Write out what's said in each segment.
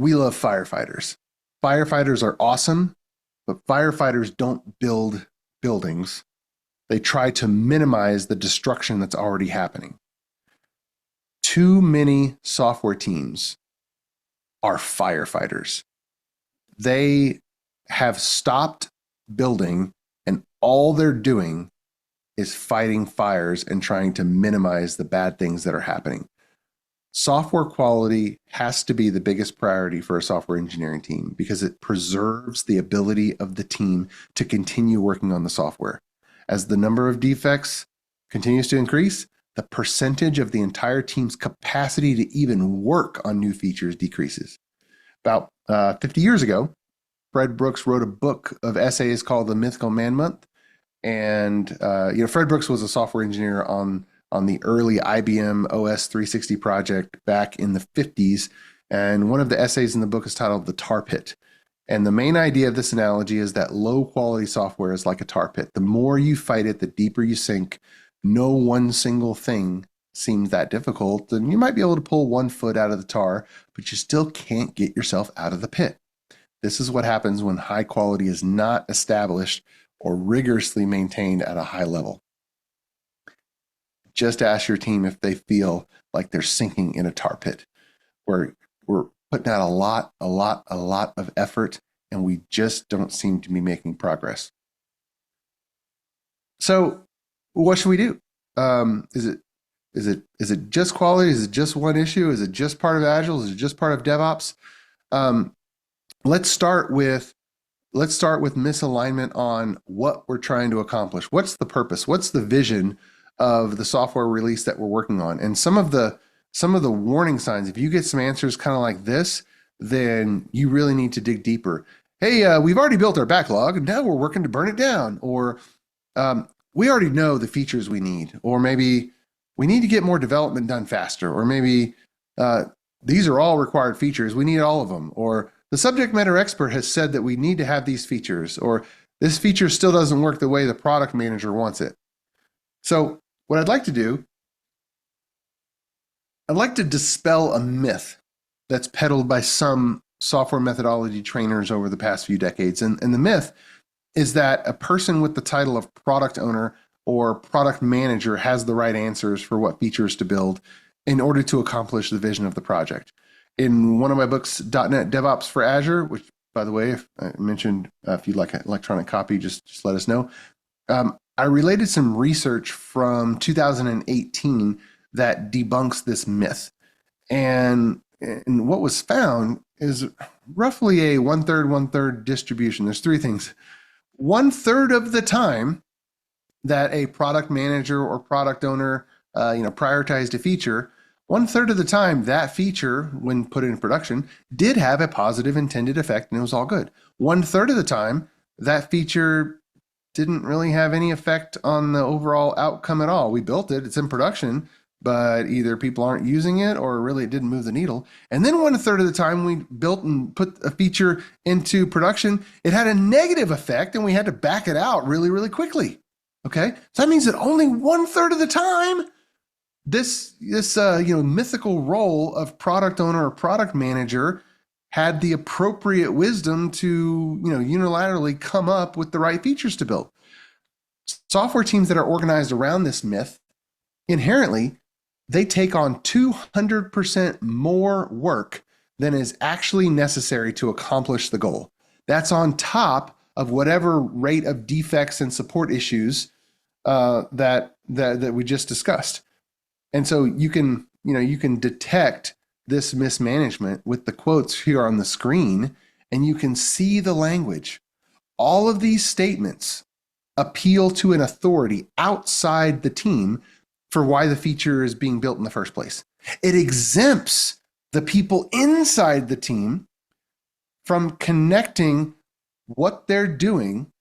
we love firefighters. Firefighters are awesome, but firefighters don't build buildings. They try to minimize the destruction that's already happening. Too many software teams are firefighters. They have stopped building, and all they're doing is fighting fires and trying to minimize the bad things that are happening. Software quality has to be the biggest priority for a software engineering team because it preserves the ability of the team to continue working on the software. As the number of defects continues to increase, the percentage of the entire team's capacity to even work on new features decreases. About 50 years ago, Fred Brooks wrote a book of essays called The Mythical Man Month. And Fred Brooks was a software engineer on the early IBM OS 360 project back in the 50s. And one of the essays in the book is titled The Tar Pit. And the main idea of this analogy is that low quality software is like a tar pit. The more you fight it, the deeper you sink. No one single thing seems that difficult. And you might be able to pull 1 foot out of the tar, but you still can't get yourself out of the pit. This is what happens when high quality is not established or rigorously maintained at a high level. Just ask your team if they feel like they're sinking in a tar pit. We're putting out a lot of effort, and we just don't seem to be making progress. So what should we do? Is it just quality? Is it just one issue? Is it just part of Agile? Is it just part of DevOps? Let's start with misalignment on what we're trying to accomplish. What's the purpose? What's the vision of the software release that we're working on? And some of the warning signs, if you get some answers kind of like this, then you really need to dig deeper. Hey, we've already built our backlog and now we're working to burn it down. Or we already know the features we need. Or maybe we need to get more development done faster. Or maybe these are all required features. We need all of them. Or the subject matter expert has said that we need to have these features, or this feature still doesn't work the way the product manager wants it. So what I'd like to do, I'd like to dispel a myth that's peddled by some software methodology trainers over the past few decades. And the myth is that a person with the title of product owner or product manager has the right answers for what features to build in order to accomplish the vision of the project. In one of my books, .NET DevOps for Azure, which, by the way, if I mentioned, if you'd like an electronic copy, just let us know. I related some research from 2018 that debunks this myth. And what was found is roughly a 1/3, 1/3 distribution. There's 3 things. 1/3 of the time that a product manager or product owner prioritized a feature, 1/3 of the time that feature, when put in production, did have a positive intended effect and it was all good. 1/3 of the time that feature didn't really have any effect on the overall outcome at all. We built it, it's in production, but either people aren't using it or really it didn't move the needle. And then 1/3 of the time we built and put a feature into production, it had a negative effect and we had to back it out really, really quickly. Okay, so that means that only 1/3 of the time this mythical role of product owner or product manager had the appropriate wisdom to unilaterally come up with the right features to build. Software teams that are organized around this myth, inherently, they take on 200% more work than is actually necessary to accomplish the goal. That's on top of whatever rate of defects and support issues that we just discussed. And so you can detect this mismanagement with the quotes here on the screen, and you can see the language. All of these statements appeal to an authority outside the team for why the feature is being built in the first place. It exempts the people inside the team from connecting what they're doing,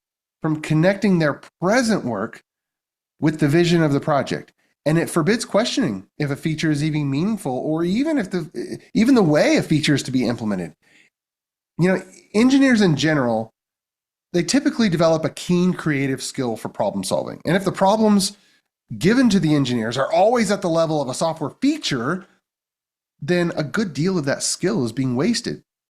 from connecting their present work with the vision of the project. And it forbids questioning if a feature is even meaningful, or even if the way a feature is to be implemented. Engineers in general, they typically develop a keen creative skill for problem solving. And if the problems given to the engineers are always at the level of a software feature, then a good deal of that skill is being wasted.